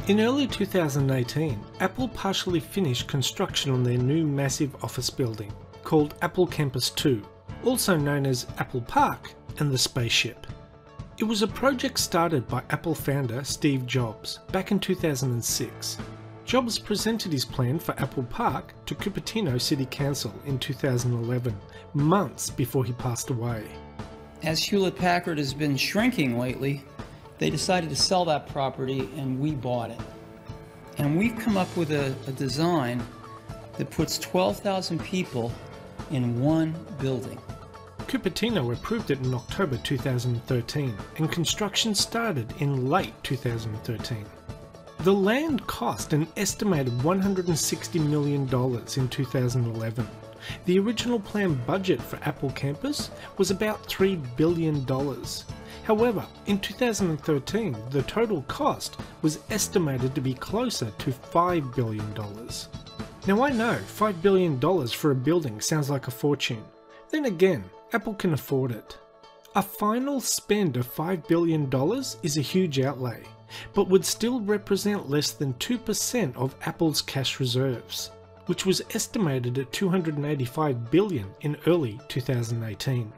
In early 2018, Apple partially finished construction on their new massive office building, called Apple Campus 2, also known as Apple Park and the Spaceship. It was a project started by Apple founder Steve Jobs back in 2006. Jobs presented his plan for Apple Park to Cupertino City Council in 2011, months before he passed away. As Hewlett-Packard has been shrinking lately, they decided to sell that property and we bought it. And we've come up with a design that puts 12,000 people in one building. Cupertino approved it in October 2013 and construction started in late 2013. The land cost an estimated $160 million in 2011. The original planned budget for Apple Campus was about $3 billion. However, in 2013, the total cost was estimated to be closer to $5 billion. Now I know $5 billion for a building sounds like a fortune. Then again, Apple can afford it. A final spend of $5 billion is a huge outlay, but would still represent less than 2% of Apple's cash reserves, which was estimated at $285 billion in early 2018.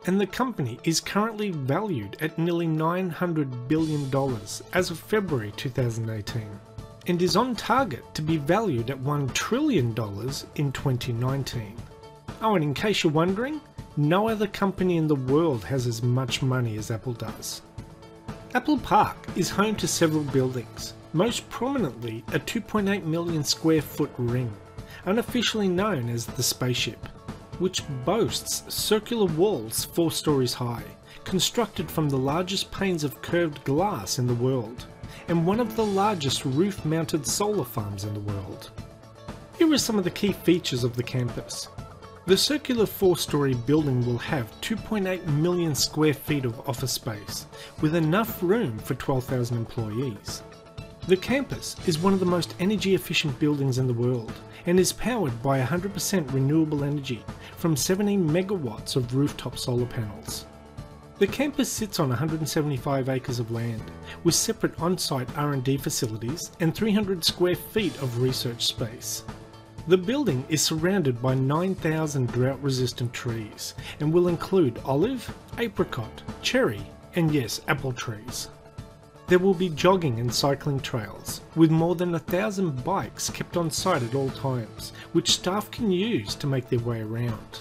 And the company is currently valued at nearly $900 billion as of February 2018, and is on target to be valued at $1 trillion in 2019. Oh, and in case you're wondering, no other company in the world has as much money as Apple does. Apple Park is home to several buildings, most prominently a 2.8 million square foot ring, unofficially known as the Spaceship, which boasts circular walls 4 stories high, constructed from the largest panes of curved glass in the world, and one of the largest roof-mounted solar farms in the world. Here are some of the key features of the campus. The circular 4-story building will have 2.8 million square feet of office space, with enough room for 12,000 employees. The campus is one of the most energy efficient buildings in the world and is powered by 100% renewable energy from 17 megawatts of rooftop solar panels. The campus sits on 175 acres of land, with separate on-site R&D facilities and 300 square feet of research space. The building is surrounded by 9,000 drought-resistant trees and will include olive, apricot, cherry, and yes, apple trees. There will be jogging and cycling trails, with more than 1,000 bikes kept on site at all times, which staff can use to make their way around.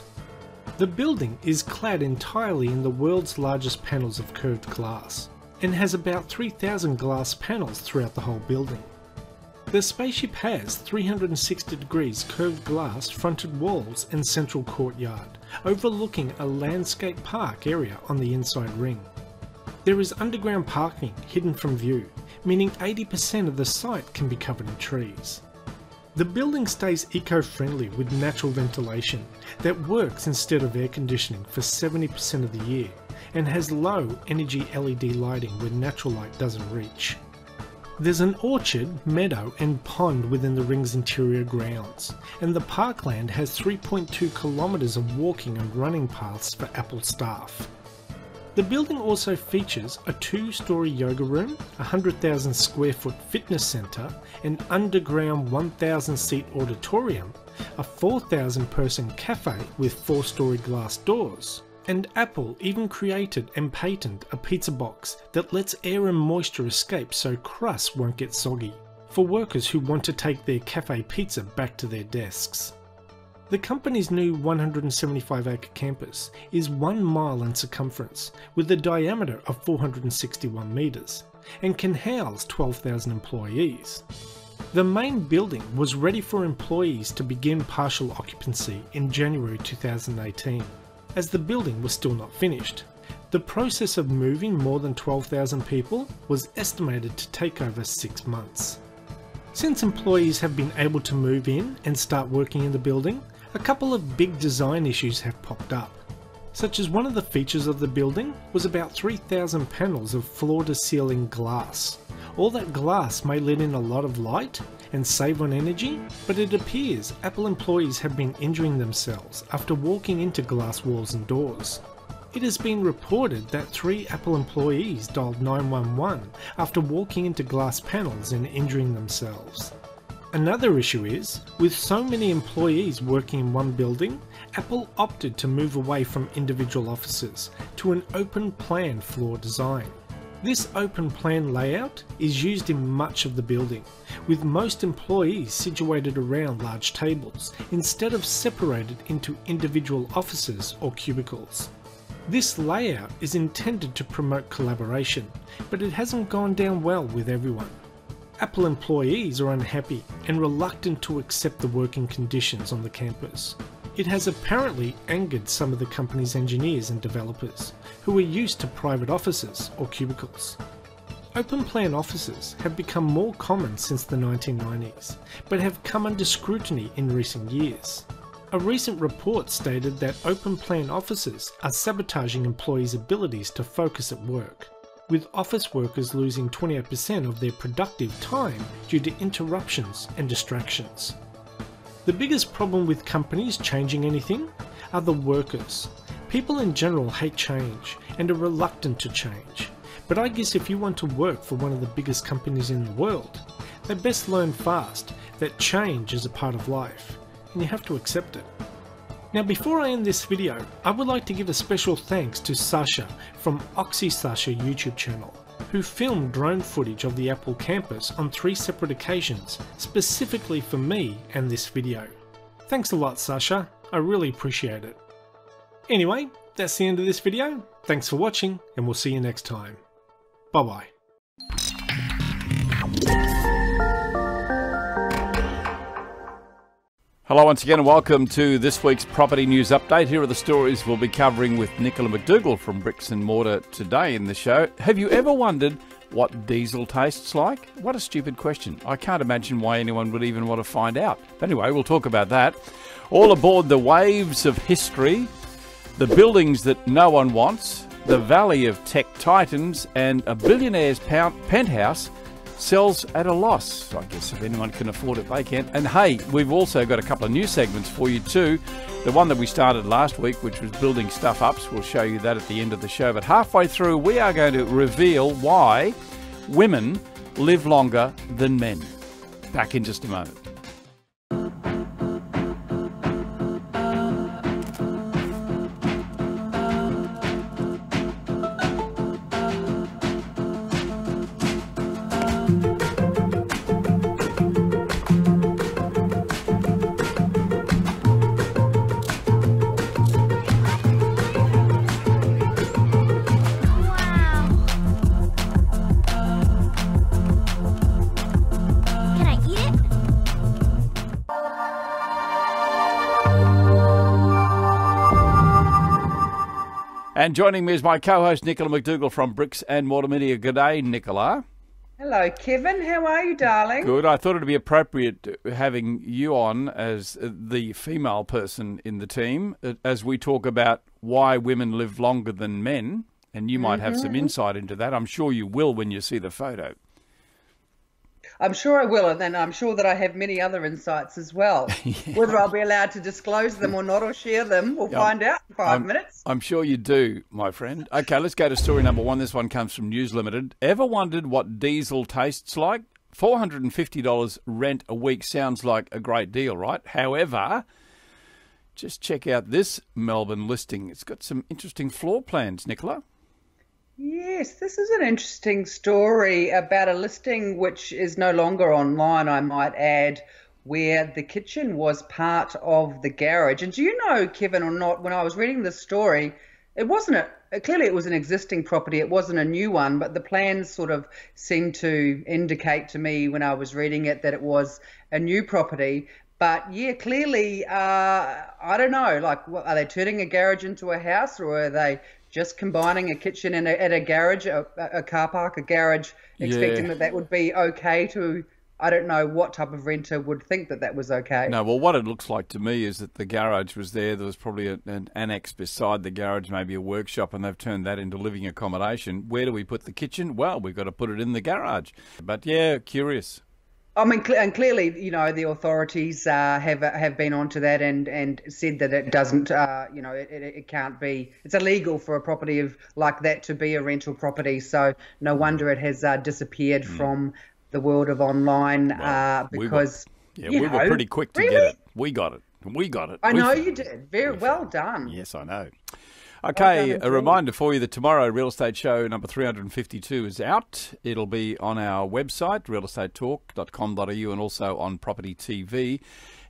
The building is clad entirely in the world's largest panels of curved glass, and has about 3,000 glass panels throughout the whole building. The Spaceship has 360 degrees curved glass fronted walls and central courtyard, overlooking a landscape park area on the inside ring. There is underground parking hidden from view, meaning 80% of the site can be covered in trees. The building stays eco-friendly with natural ventilation that works instead of air conditioning for 70% of the year, and has low energy LED lighting where natural light doesn't reach. There's an orchard, meadow and pond within the ring's interior grounds, and the parkland has 3.2 kilometers of walking and running paths for Apple staff. The building also features a 2-story yoga room, a 100,000 square foot fitness centre, an underground 1,000 seat auditorium, a 4,000 person cafe with 4-story glass doors, and Apple even created and patented a pizza box that lets air and moisture escape so crusts won't get soggy, for workers who want to take their cafe pizza back to their desks. The company's new 175-acre campus is 1 mile in circumference, with a diameter of 461 metres, and can house 12,000 employees. The main building was ready for employees to begin partial occupancy in January 2018. As the building was still not finished. The process of moving more than 12,000 people was estimated to take over 6 months. Since employees have been able to move in and start working in the building, a couple of big design issues have popped up, such as one of the features of the building was about 3,000 panels of floor-to-ceiling glass. All that glass may let in a lot of light and save on energy, but it appears Apple employees have been injuring themselves after walking into glass walls and doors. It has been reported that 3 Apple employees dialed 911 after walking into glass panels and injuring themselves. Another issue is, with so many employees working in one building, Apple opted to move away from individual offices to an open plan floor design. This open plan layout is used in much of the building, with most employees situated around large tables instead of separated into individual offices or cubicles. This layout is intended to promote collaboration, but it hasn't gone down well with everyone. Apple employees are unhappy and reluctant to accept the working conditions on the campus. It has apparently angered some of the company's engineers and developers, who are used to private offices or cubicles. Open plan offices have become more common since the 1990s, but have come under scrutiny in recent years. A recent report stated that open plan offices are sabotaging employees' abilities to focus at work, with office workers losing 28% of their productive time due to interruptions and distractions. The biggest problem with companies changing anything are the workers. People in general hate change and are reluctant to change, but I guess if you want to work for one of the biggest companies in the world, they best learn fast that change is a part of life, and you have to accept it. Now, before I end this video, I would like to give a special thanks to Sasha from OxySasha YouTube channel, who filmed drone footage of the Apple campus on 3 separate occasions, specifically for me and this video. Thanks a lot, Sasha. I really appreciate it. Anyway, that's the end of this video. Thanks for watching, and we'll see you next time. Bye-bye. Hello once again and welcome to this week's Property News Update. Here are the stories we'll be covering with Nicola McDougall from Bricks and Mortar today in the show. Have you ever wondered what diesel tastes like? What a stupid question. I can't imagine why anyone would even want to find out. But anyway, we'll talk about that. All aboard the waves of history, the buildings that no one wants, the valley of tech titans, and a billionaire's penthouse sells at a loss. I guess if anyone can afford it, they can. And hey, we've also got a couple of new segments for you too. The one that we started last week, which was building stuff ups, we'll show you that at the end of the show. But halfway through, we are going to reveal why women live longer than men. Back in just a moment. And joining me is my co-host Nicola McDougall from Bricks and Mortar Media. Good day, Nicola. Hello, Kevin. How are you, darling? Good. I thought it would be appropriate having you on as the female person in the team as we talk about why women live longer than men. And you might have some insight into that. I'm sure you will when you see the photo. I'm sure I will, and then I'm sure that I have many other insights as well. Yeah. Whether I'll be allowed to disclose them or not, or share them, we'll find out in 5 minutes. I'm sure you do, my friend. Okay, let's go to story number 1. This one comes from News Limited. Ever wondered what diesel tastes like? $450 rent a week sounds like a great deal, right? However, just check out this Melbourne listing. It's got some interesting floor plans, Nicola. Yes, this is an interesting story about a listing which is no longer online, I might add, where the kitchen was part of the garage. And do you know, Kevin, or not, when I was reading this story, it wasn't clearly it was an existing property, it wasn't a new one, but the plans sort of seemed to indicate to me when I was reading it that it was a new property. But yeah, clearly, I don't know, like, what, are they turning a garage into a house, or are they just combining a kitchen and a garage, a car park, a garage, expecting that would be okay to, I don't know what type of renter would think that was okay. No, well, what it looks like to me is that the garage was there. There was probably an annex beside the garage, maybe a workshop, and they've turned that into living accommodation. Where do we put the kitchen? Well, we've got to put it in the garage. But yeah, curious. I mean, and clearly, the authorities have been onto that and said that it doesn't, it can't be. It's illegal for a property like that to be a rental property. So no wonder it has disappeared from the world of online because we were pretty quick to get it. We got it. I know you did. Very well done. Yes, I know. Okay, a reminder for you that tomorrow Real Estate Show number 352 is out. It'll be on our website, realestatetalk.com.au, and also on Property TV.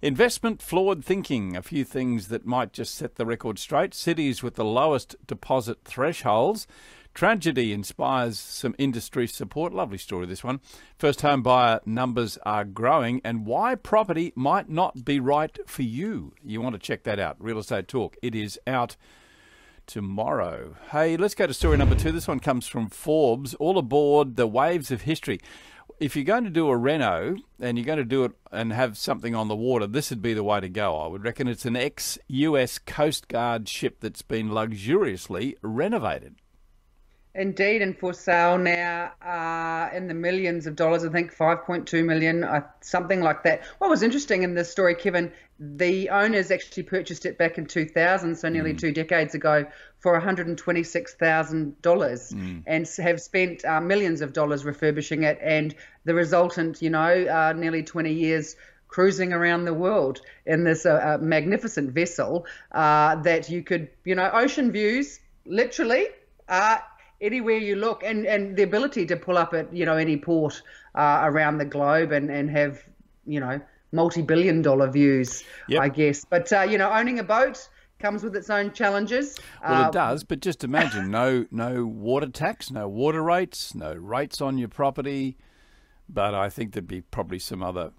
Investment flawed thinking, a few things that might just set the record straight. Cities with the lowest deposit thresholds. Tragedy inspires some industry support. Lovely story, this one. First home buyer numbers are growing, and why property might not be right for you. You want to check that out. Real Estate Talk. It is out tomorrow. Hey, let's go to story number 2. This one comes from Forbes. All aboard the waves of history. If you're going to do a reno and you're going to do it and have something on the water, this would be the way to go, I would reckon. It's an ex-US Coast Guard ship that's been luxuriously renovated. Indeed, and for sale now in the millions of dollars, I think 5.2 million, something like that. What was interesting in this story, Kevin, the owners actually purchased it back in 2000, so nearly 2 decades ago, for $126,000 and have spent millions of dollars refurbishing it, and the resultant, nearly 20 years cruising around the world in this magnificent vessel that you could, ocean views, literally, anywhere you look, and the ability to pull up at any port around the globe and have multi-billion-dollar views, I guess. But owning a boat comes with its own challenges. Well, it does, but just imagine no water tax, no water rates, no rates on your property. But I think there'd be probably some other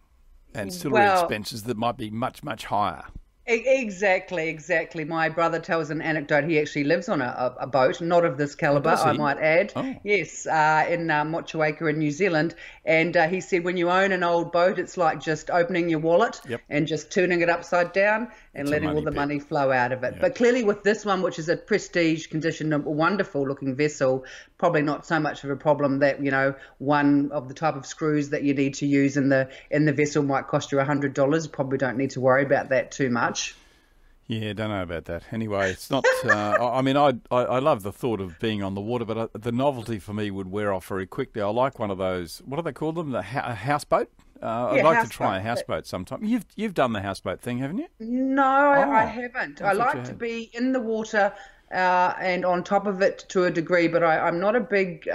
ancillary expenses that might be much, much higher. Exactly. My brother tells an anecdote. He actually lives on a boat, not of this calibre, I might add. Oh. Yes, in Motueka in New Zealand. And he said when you own an old boat, it's like just opening your wallet and just turning it upside down and letting all the money flow out of it. Yep. But clearly with this one, which is a prestige condition, a wonderful looking vessel, probably not so much of a problem that, one of the type of screws that you need to use in the vessel might cost you $100. Probably don't need to worry about that too much. Yeah, don't know about that. Anyway, it's not. I mean, I love the thought of being on the water, but the novelty for me would wear off very quickly. I like one of those. What do they call them? A houseboat. I'd like to try a houseboat sometime. You've done the houseboat thing, haven't you? No, I haven't. I like to be in the water and on top of it to a degree, but I'm not a big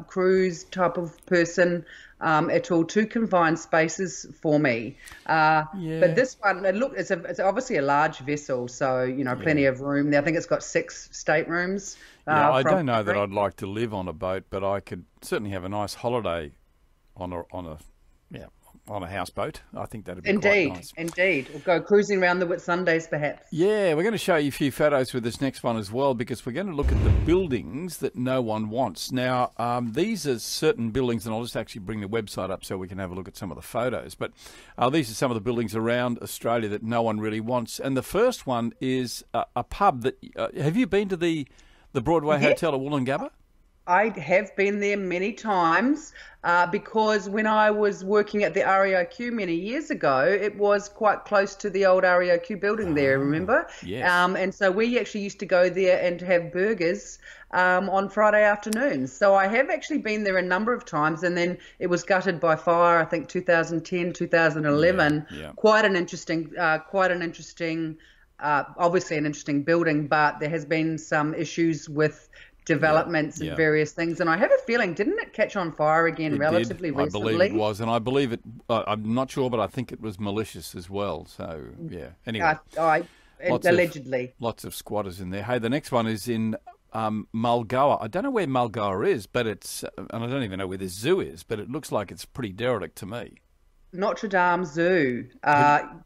cruise type of person at all. Too confined spaces for me. But this one, it's obviously a large vessel, so plenty of room there. I think it's got 6 staterooms. I don't know that I'd like to live on a boat, but I could certainly have a nice holiday on a houseboat. I think that'd be quite nice. Indeed. We'll go cruising around the Whitsundays, perhaps. Yeah, we're going to show you a few photos with this next one as well, because we're going to look at the buildings that no one wants. Now, these are certain buildings, and I'll just actually bring the website up so we can have a look at some of the photos. But these are some of the buildings around Australia that no one really wants. And the first one is a pub that... have you been to the Broadway Hotel at Wollongabba? I have been there many times because when I was working at the REIQ many years ago, it was quite close to the old REIQ building there, remember? Yes. And so we actually used to go there and have burgers on Friday afternoons. So I have actually been there a number of times, and then it was gutted by fire, I think 2010, 2011. Yeah. Quite an interesting, obviously an interesting building, but there has been some issues with developments and various things, and I have a feeling, didn't it catch on fire again relatively recently? I believe it was, and I believe it, I'm not sure, but I think it was malicious as well, so yeah. Anyway, allegedly. Lots of squatters in there. Hey, the next one is in Mulgoa. I don't know where Mulgoa is, but it's, and I don't even know where this zoo is, but it looks like it's pretty derelict to me. Notre Dame Zoo,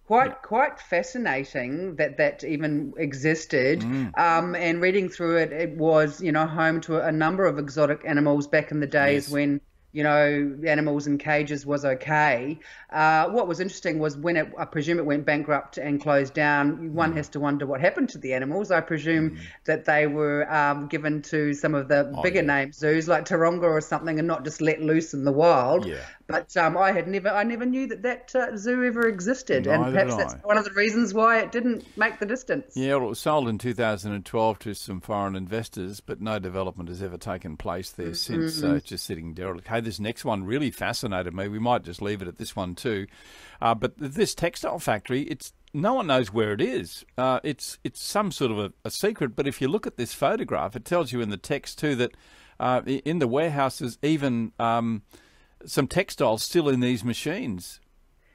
quite fascinating that even existed. And reading through it, it was home to a number of exotic animals back in the days when animals in cages was okay. What was interesting was when I presume it went bankrupt and closed down, one has to wonder what happened to the animals. I presume that they were given to some of the bigger name zoos like Taronga or something and not just let loose in the wild. But I never knew that zoo ever existed, and Neither perhaps did that's I. one of the reasons why it didn't make the distance. Yeah, well, it was sold in 2012 to some foreign investors, but no development has ever taken place there since. So it's just sitting derelict. Hey, this next one really fascinated me. We might just leave it at this one too. But this textile factory, no one knows where it is. It's some sort of a secret. But if you look at this photograph, it tells you in the text too that in the warehouses, even some textiles still in these machines.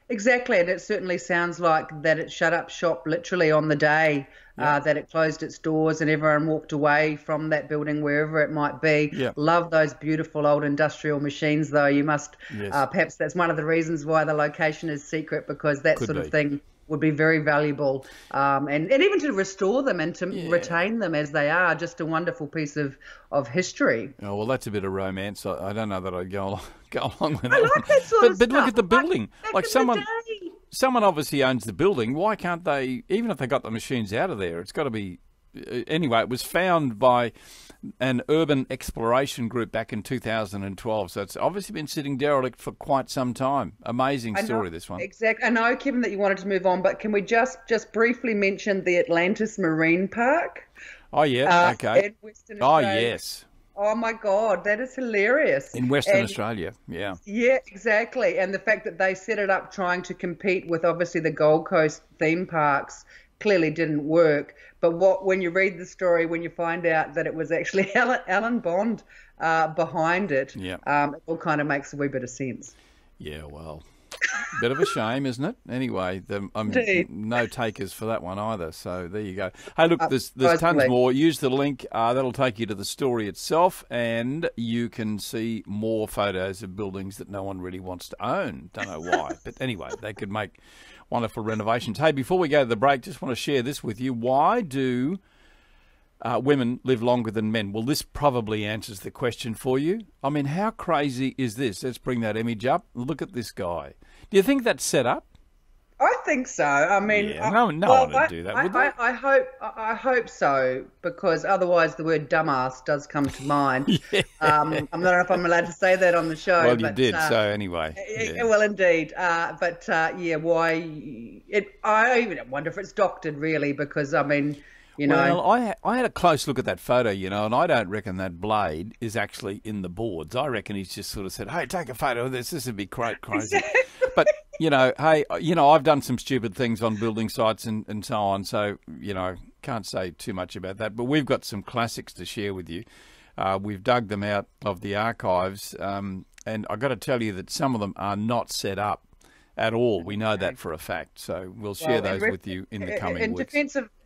Exactly, and it certainly sounds like that it shut up shop literally on the day that it closed its doors and everyone walked away from that building wherever it might be. Yeah. Love those beautiful old industrial machines, though. You must, Yes. perhaps that's one of the reasons why the location is secret, because that Could sort be. of thing would be very valuable. And even to restore them and to retain them as they are, just a wonderful piece of history. Oh, well, that's a bit of romance. I don't know that I'd go along with that. I like that sort of But look stuff. at the building. Back in the day. Someone obviously owns the building. Why can't they, even if they got the machines out of there, it's got to be... Anyway, it was found by an urban exploration group back in 2012. So it's obviously been sitting derelict for quite some time. Amazing story, this one. Exactly. I know, Kevin, that you wanted to move on, but can we just briefly mention the Atlantis Marine Park? Oh, yeah, okay. In Western Oh, Australia. yes. Oh, my God, that is hilarious. In Western And- Australia, yeah. Yeah, exactly. And the fact that they set it up trying to compete with, obviously, the Gold Coast theme parks clearly didn't work. But when you read the story, when you find out that it was actually Alan Bond behind it, Yeah. it all kind of makes a wee bit of sense. Yeah, well, bit of a shame, isn't it? Anyway, Indeed. no takers for that one either. So there you go. Hey, look, there's tons supposedly. more. Use the link. That'll take you to the story itself, and you can see more photos of buildings that no one really wants to own. Don't know why, but anyway, they could make wonderful renovations. Hey, before we go to the break, just want to share this with you. Why do women live longer than men? Well, this probably answers the question for you. I mean, how crazy is this? Let's bring that image up. Look at this guy. Do you think that's set up? I think so. I mean, Yeah, no one would do that, would they? I hope so, because otherwise the word dumbass does come to mind. Yeah. I'm not sure if I'm allowed to say that on the show. Well, you but, did, so anyway. Yeah. Well, indeed. Why? I even wonder if it's doctored, really, because I mean, you know. Well, I had a close look at that photo, and I don't reckon that blade is actually in the boards. I reckon he's just sort of said, hey, take a photo of this. This would be great, crazy. But, hey, I've done some stupid things on building sites and so on, so, can't say too much about that. But we've got some classics to share with you. We've dug them out of the archives, and I've got to tell you that some of them are not set up at all. We know that for a fact. So we'll share those with you in the coming weeks.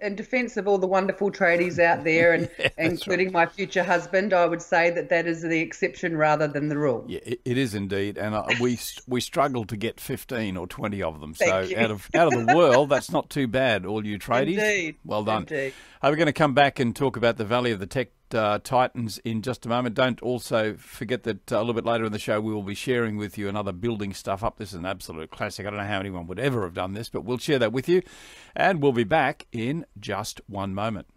In defence of all the wonderful tradies out there, and including my future husband, I would say that is the exception rather than the rule. Yeah, it is indeed, and we struggle to get 15 or 20 of them. Thank So you. out of the world, that's not too bad. All you tradies, Indeed. well done. Indeed. We're going to come back and talk about the Valley of the Tech Titans in just a moment. Don't also forget that a little bit later in the show we will be sharing with you another building stuff up. This is an absolute classic. I don't know how anyone would ever have done this, but we'll share that with you, and we'll be back in just one moment.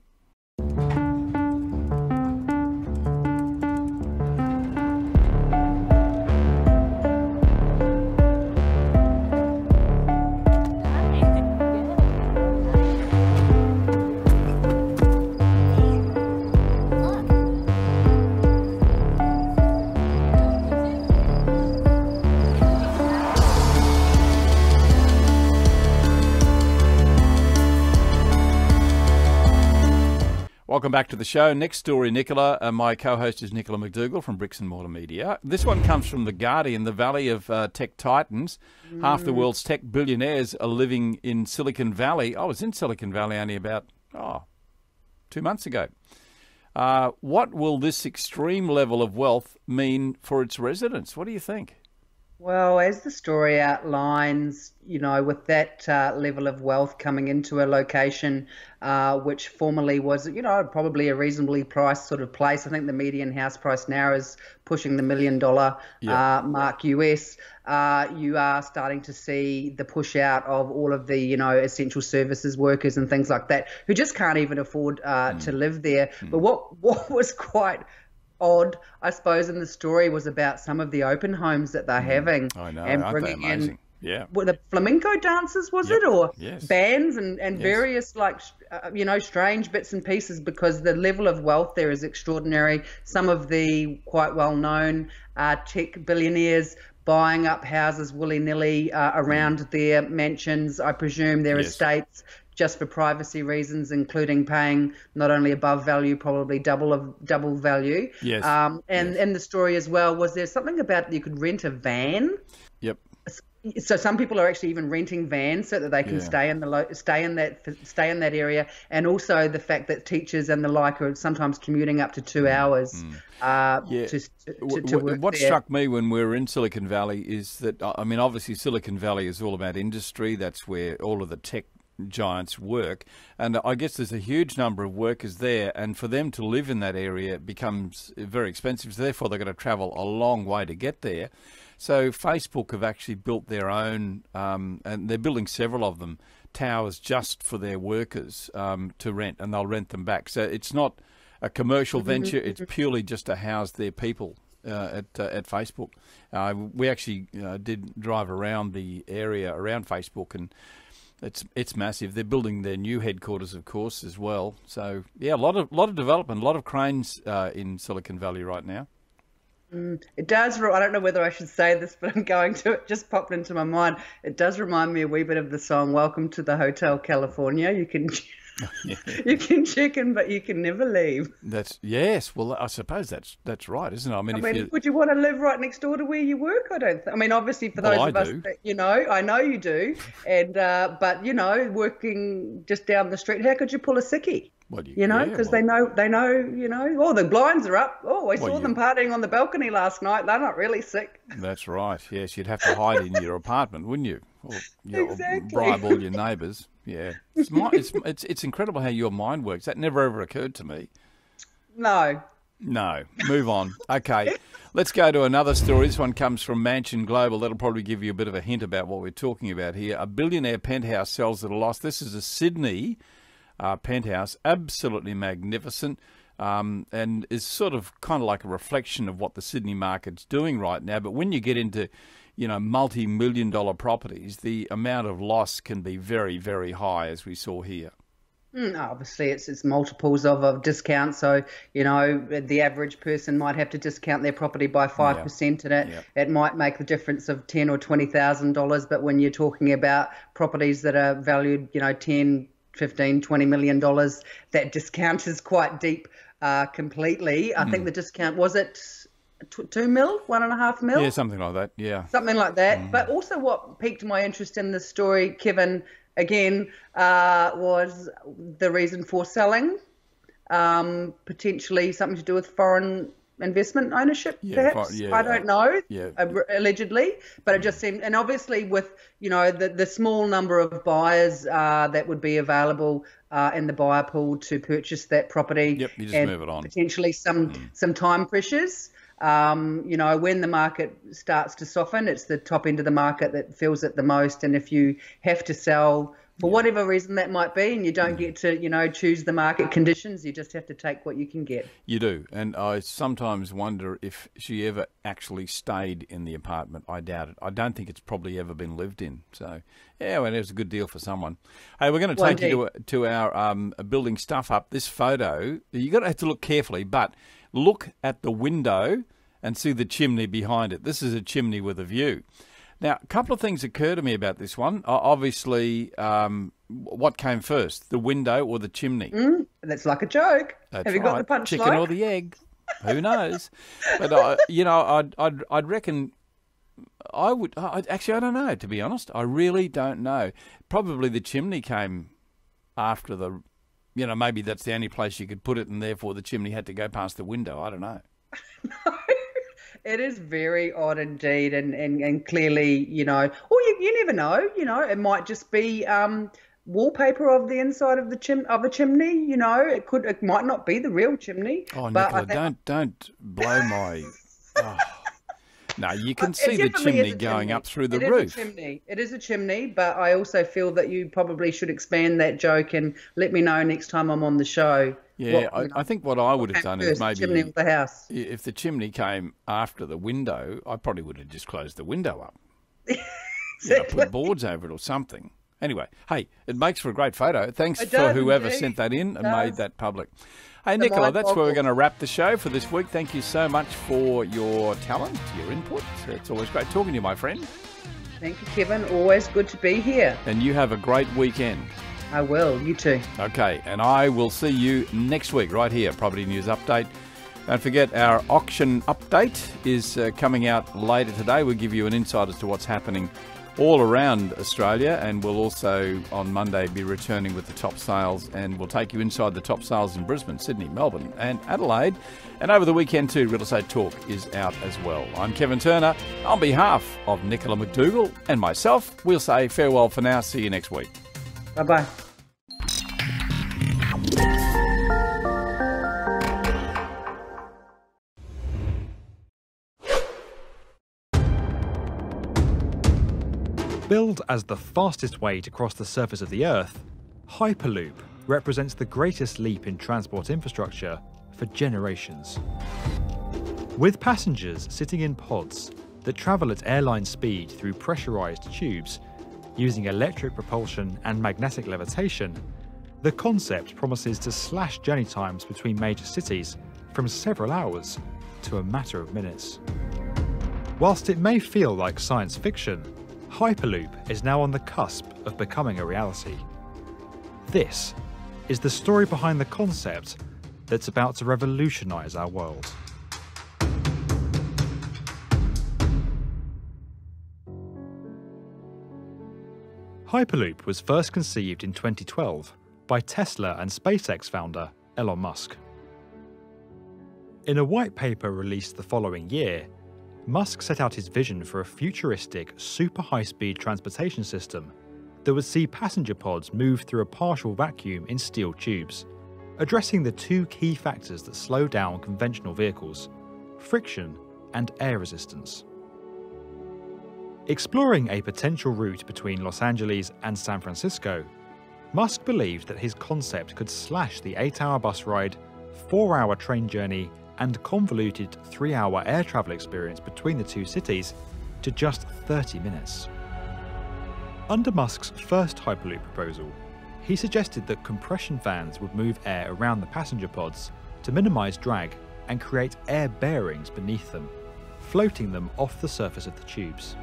Welcome back to the show. Next story, Nicola. My co-host is Nicola McDougall from Bricks and Mortar Media. This one comes from The Guardian, the Valley of Tech Titans. Half the world's tech billionaires are living in Silicon Valley. I was in Silicon Valley only about 2 months ago. What will this extreme level of wealth mean for its residents? What do you think? Well, as the story outlines, with that level of wealth coming into a location which formerly was, probably a reasonably priced sort of place. I think the median house price now is pushing the $1 million mark US. You are starting to see the push out of all of the, essential services workers and things like that who just can't even afford to live there. But what was quite odd, I suppose, in the story was about some of the open homes that they're having. I know, and aren't they bringing in amazing? Yeah. were the flamenco dancers, was Yep. it, or Yes. bands and Yes. various strange bits and pieces, because the level of wealth there is extraordinary. Some of the quite well known tech billionaires buying up houses willy-nilly around their mansions, I presume their Yes. estates, just for privacy reasons, including paying not only above value, probably double value. Yes. And in the story as well, was there something about you could rent a van? Yep. So some people are actually even renting vans so that they can Yeah. stay in that area, and also the fact that teachers and the like are sometimes commuting up to 2 hours to work What there. struck me when we were in Silicon Valley is that, I mean, obviously Silicon Valley is all about industry. That's where all of the tech giants work, and I guess there's a huge number of workers there, and for them to live in that area becomes very expensive, so therefore they're going to travel a long way to get there. So Facebook have actually built their own, and they're building several of them, towers just for their workers to rent, and they'll rent them back. So it's not a commercial venture, it's purely just to house their people at Facebook. We actually did drive around the area around Facebook, and it's massive. They're building their new headquarters, of course, as well. So yeah, a lot of development, a lot of cranes in Silicon Valley right now. It does. I don't know whether I should say this, but I'm going to. It just popped into my mind. It does remind me a wee bit of the song "Welcome to the Hotel California." You can, you can check in, but you can never leave. Yes. Well, I suppose that's right, isn't it? I mean, would you want to live right next door to where you work? I mean, obviously for those of us that, I know you do, and but working just down the street, how could you pull a sickie? Because they know, oh, the blinds are up. Oh, I saw them partying on the balcony last night. They're not really sick. That's right. Yes, you'd have to hide in your apartment, wouldn't you? Or, exactly. Or bribe all your neighbours. Yeah, it's incredible how your mind works. That never ever occurred to me. No. Move on. Okay, let's go to another story. This one comes from Mansion Global. That'll probably give you a bit of a hint about what we're talking about here. A billionaire penthouse sells at a loss. This is a Sydney penthouse, absolutely magnificent, and is sort of kind of like a reflection of what the Sydney market's doing right now. But when you get into, multi-million-dollar properties, the amount of loss can be very, very high, as we saw here. Obviously, it's multiples of discount. So, the average person might have to discount their property by 5%, and it might make the difference of $10,000 or $20,000. But when you're talking about properties that are valued, 10, 15, $20 million, that discount is quite deep completely. I think the discount, was it 2 mil, 1.5 mil? Yeah, something like that, yeah. Something like that. But also what piqued my interest in this story, Kevin, again, was the reason for selling, potentially something to do with foreign investment ownership, perhaps. I don't know, allegedly, but it just seemed, and obviously with the small number of buyers that would be available in the buyer pool to purchase that property, you just and move it on. potentially some time pressures. When the market starts to soften, it's the top end of the market that feels it the most, and if you have to sell for whatever reason that might be, and you don't get to, choose the market conditions, you just have to take what you can get. You do, and I sometimes wonder if she ever actually stayed in the apartment. I doubt it. I don't think it's probably ever been lived in. So, yeah, well, it was a good deal for someone. Hey, we're going to take you to our building stuff up. This photo, you're going to have to look carefully, but look at the window and see the chimney behind it. This is a chimney with a view. Now, a couple of things occur to me about this one. Obviously, what came first, the window or the chimney? That's like a joke. Have you got the punchline? Chicken or the egg? Who knows? But I'd reckon I would. Actually, I don't know. To be honest, I really don't know. Probably the chimney came after the. Maybe that's the only place you could put it, and therefore the chimney had to go past the window. I don't know. No. It is very odd indeed, and clearly, or you never know, it might just be wallpaper of the inside of a chimney. It might not be the real chimney. Oh, Nicola, don't blow my. Oh. No, you can see the chimney going up through the roof. It is a chimney, but I also feel that you probably should expand that joke and let me know next time I'm on the show. Yeah, I think what I would have done is maybe chimney of the house. if the chimney came after the window, I probably would have just closed the window up. Exactly. Put boards over it or something. Anyway, hey, it makes for a great photo. Thanks It for does whoever indeed. sent that in and It made does. that public. Hey, The Nicola, mind that's where we're boggles. going to wrap the show for this week. Thank you so much for your talent, your input. It's always great talking to you, my friend. Thank you, Kevin. Always good to be here. And you have a great weekend. I will. You too. Okay, and I will see you next week right here, Property News Update. Don't forget our auction update is coming out later today. We'll give you an insight as to what's happening all around Australia, and we'll also on Monday be returning with the top sales, and we'll take you inside the top sales in Brisbane, Sydney, Melbourne and Adelaide. And over the weekend too, Real Estate Talk is out as well. I'm Kevin Turner. On behalf of Nicola McDougall and myself, we'll say farewell for now. See you next week. Bye-bye. Billed as the fastest way to cross the surface of the Earth, Hyperloop represents the greatest leap in transport infrastructure for generations. With passengers sitting in pods that travel at airline speed through pressurized tubes, using electric propulsion and magnetic levitation, the concept promises to slash journey times between major cities from several hours to a matter of minutes. Whilst it may feel like science fiction, Hyperloop is now on the cusp of becoming a reality. This is the story behind the concept that's about to revolutionize our world. Hyperloop was first conceived in 2012 by Tesla and SpaceX founder Elon Musk. In a white paper released the following year, Musk set out his vision for a futuristic, super high-speed transportation system that would see passenger pods move through a partial vacuum in steel tubes, addressing the two key factors that slow down conventional vehicles: friction and air resistance. Exploring a potential route between Los Angeles and San Francisco, Musk believed that his concept could slash the 8-hour bus ride, 4-hour train journey, and convoluted 3-hour air travel experience between the two cities to just 30 minutes. Under Musk's first Hyperloop proposal, he suggested that compression fans would move air around the passenger pods to minimise drag and create air bearings beneath them, floating them off the surface of the tubes.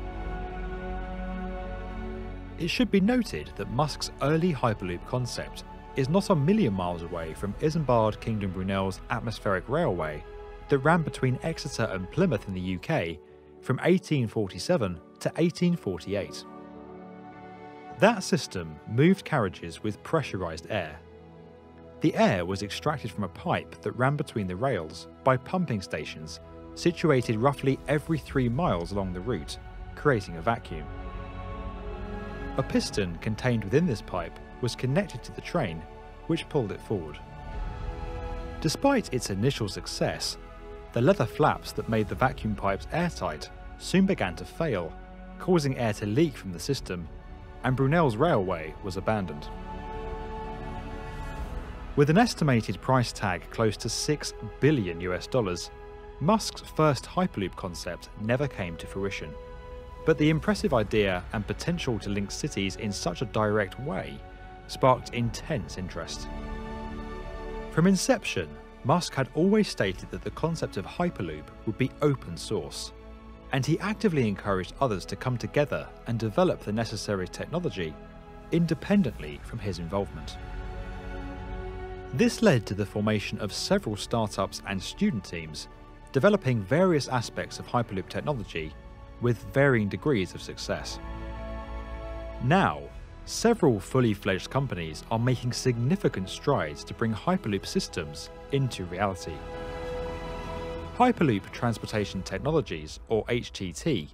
It should be noted that Musk's early Hyperloop concept is not a million miles away from Isambard Kingdom Brunel's atmospheric railway that ran between Exeter and Plymouth in the UK from 1847 to 1848. That system moved carriages with pressurised air. The air was extracted from a pipe that ran between the rails by pumping stations situated roughly every 3 miles along the route, creating a vacuum. A piston contained within this pipe was connected to the train, which pulled it forward. Despite its initial success, the leather flaps that made the vacuum pipes airtight soon began to fail, causing air to leak from the system, and Brunel's railway was abandoned. With an estimated price tag close to $6 billion, Musk's first Hyperloop concept never came to fruition. But the impressive idea and potential to link cities in such a direct way sparked intense interest. From inception, Musk had always stated that the concept of Hyperloop would be open source, and he actively encouraged others to come together and develop the necessary technology independently from his involvement. This led to the formation of several startups and student teams developing various aspects of Hyperloop technology with varying degrees of success. Now, several fully fledged companies are making significant strides to bring Hyperloop systems into reality. Hyperloop Transportation Technologies, or HTT,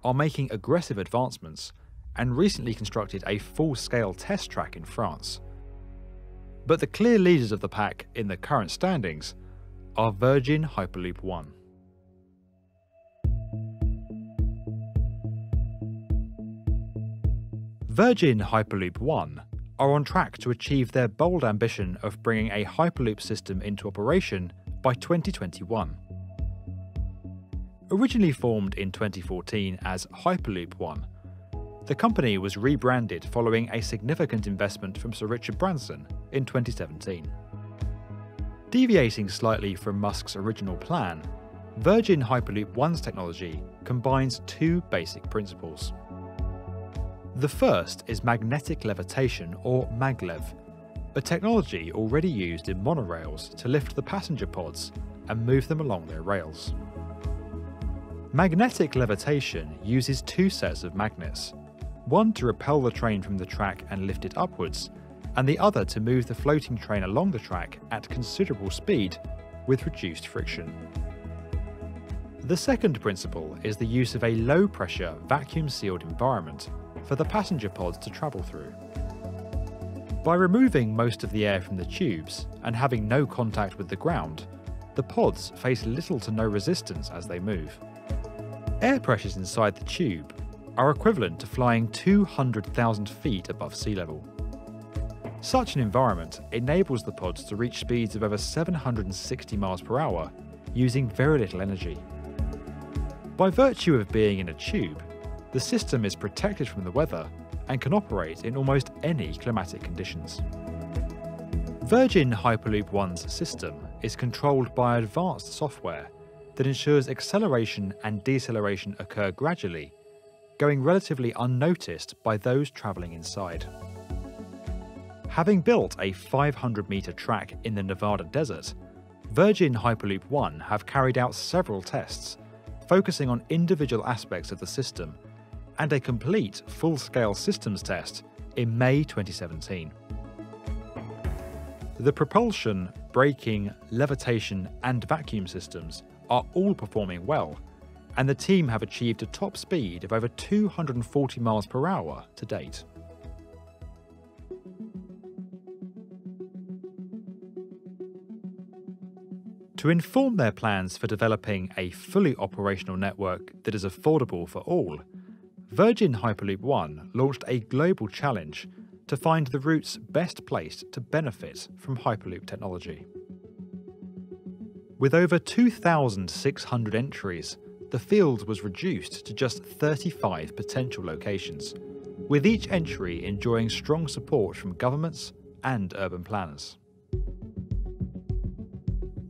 are making aggressive advancements and recently constructed a full-scale test track in France. But the clear leaders of the pack in the current standings are Virgin Hyperloop One. Virgin Hyperloop One are on track to achieve their bold ambition of bringing a Hyperloop system into operation by 2021. Originally formed in 2014 as Hyperloop One, the company was rebranded following a significant investment from Sir Richard Branson in 2017. Deviating slightly from Musk's original plan, Virgin Hyperloop One's technology combines two basic principles. The first is magnetic levitation, or maglev, a technology already used in monorails to lift the passenger pods and move them along their rails. Magnetic levitation uses two sets of magnets, one to repel the train from the track and lift it upwards, and the other to move the floating train along the track at considerable speed with reduced friction. The second principle is the use of a low-pressure, vacuum-sealed environment for the passenger pods to travel through. By removing most of the air from the tubes and having no contact with the ground, the pods face little to no resistance as they move. Air pressures inside the tube are equivalent to flying 200,000 feet above sea level. Such an environment enables the pods to reach speeds of over 760 miles per hour using very little energy. By virtue of being in a tube, the system is protected from the weather and can operate in almost any climatic conditions. Virgin Hyperloop One's system is controlled by advanced software that ensures acceleration and deceleration occur gradually, going relatively unnoticed by those travelling inside. Having built a 500-metre track in the Nevada desert, Virgin Hyperloop One have carried out several tests, focusing on individual aspects of the system, and a complete full-scale systems test in May 2017. The propulsion, braking, levitation and vacuum systems are all performing well, and the team have achieved a top speed of over 240 miles per hour to date. To inform their plans for developing a fully operational network that is affordable for all, Virgin Hyperloop One launched a global challenge to find the routes best placed to benefit from Hyperloop technology. With over 2,600 entries, the field was reduced to just 35 potential locations, with each entry enjoying strong support from governments and urban planners.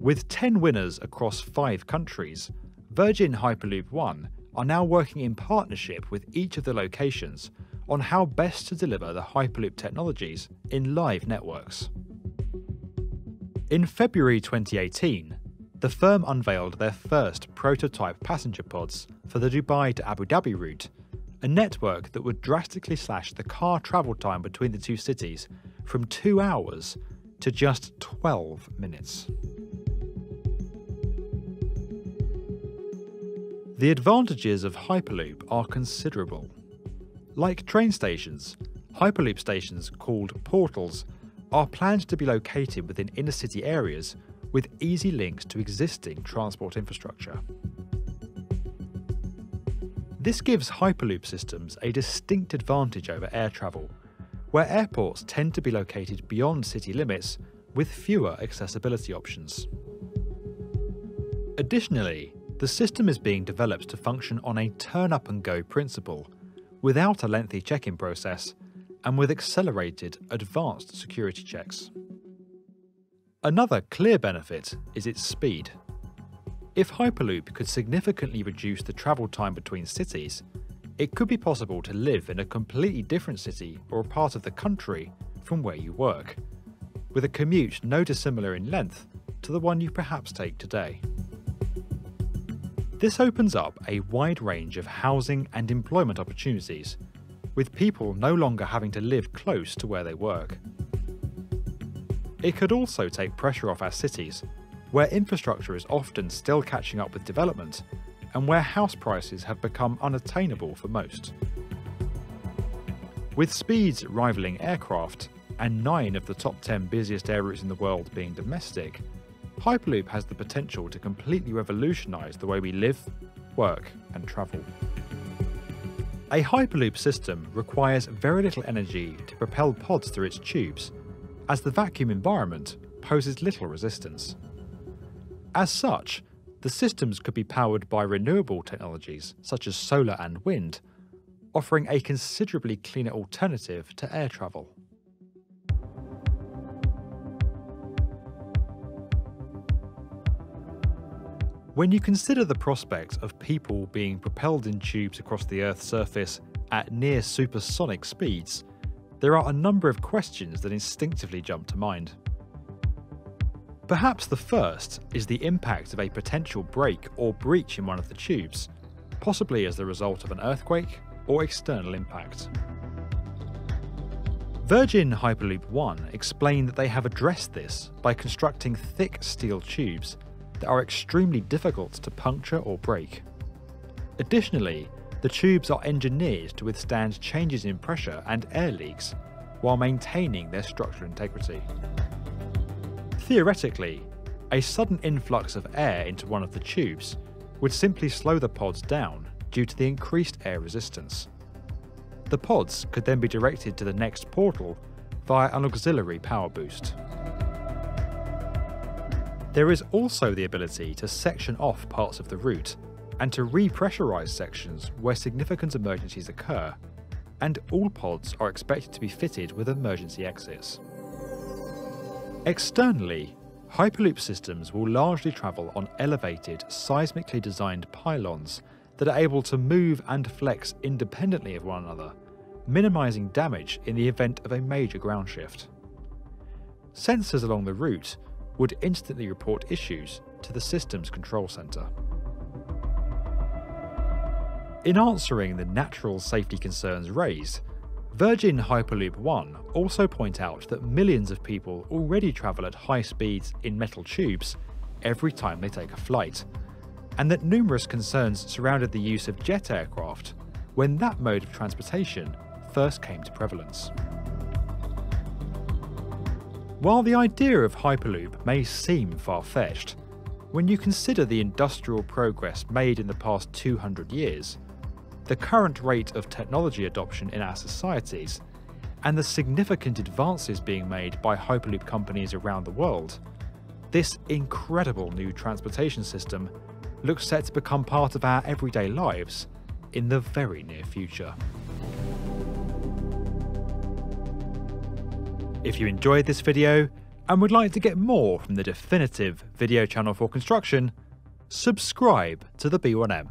With 10 winners across 5 countries, Virgin Hyperloop One are now working in partnership with each of the locations on how best to deliver the Hyperloop technologies in live networks. In February 2018, the firm unveiled their first prototype passenger pods for the Dubai to Abu Dhabi route, a network that would drastically slash the car travel time between the two cities from 2 hours to just 12 minutes. The advantages of Hyperloop are considerable. Like train stations, Hyperloop stations, called portals, are planned to be located within inner-city areas with easy links to existing transport infrastructure. This gives Hyperloop systems a distinct advantage over air travel, where airports tend to be located beyond city limits with fewer accessibility options. Additionally, the system is being developed to function on a turn-up-and-go principle, without a lengthy check-in process, and with accelerated, advanced security checks. Another clear benefit is its speed. If Hyperloop could significantly reduce the travel time between cities, it could be possible to live in a completely different city or a part of the country from where you work, with a commute no dissimilar in length to the one you perhaps take today. This opens up a wide range of housing and employment opportunities, with people no longer having to live close to where they work. It could also take pressure off our cities, where infrastructure is often still catching up with development, and where house prices have become unattainable for most. With speeds rivaling aircraft, and 9 of the top 10 busiest air routes in the world being domestic, Hyperloop has the potential to completely revolutionise the way we live, work and travel. A Hyperloop system requires very little energy to propel pods through its tubes, as the vacuum environment poses little resistance. As such, the systems could be powered by renewable technologies such as solar and wind, offering a considerably cleaner alternative to air travel. When you consider the prospect of people being propelled in tubes across the Earth's surface at near supersonic speeds, there are a number of questions that instinctively jump to mind. Perhaps the first is the impact of a potential break or breach in one of the tubes, possibly as the result of an earthquake or external impact. Virgin Hyperloop One explained that they have addressed this by constructing thick steel tubes that are extremely difficult to puncture or break. Additionally, the tubes are engineered to withstand changes in pressure and air leaks while maintaining their structural integrity. Theoretically, a sudden influx of air into one of the tubes would simply slow the pods down due to the increased air resistance. The pods could then be directed to the next portal via an auxiliary power boost. There is also the ability to section off parts of the route and to repressurise sections where significant emergencies occur, and all pods are expected to be fitted with emergency exits. Externally, Hyperloop systems will largely travel on elevated, seismically designed pylons that are able to move and flex independently of one another, minimising damage in the event of a major ground shift. Sensors along the route would instantly report issues to the system's control centre. In answering the natural safety concerns raised, Virgin Hyperloop One also point out that millions of people already travel at high speeds in metal tubes every time they take a flight, and that numerous concerns surrounded the use of jet aircraft when that mode of transportation first came to prevalence. While the idea of Hyperloop may seem far-fetched, when you consider the industrial progress made in the past 200 years, the current rate of technology adoption in our societies, and the significant advances being made by Hyperloop companies around the world, this incredible new transportation system looks set to become part of our everyday lives in the very near future. If you enjoyed this video and would like to get more from the definitive video channel for construction, subscribe to the B1M.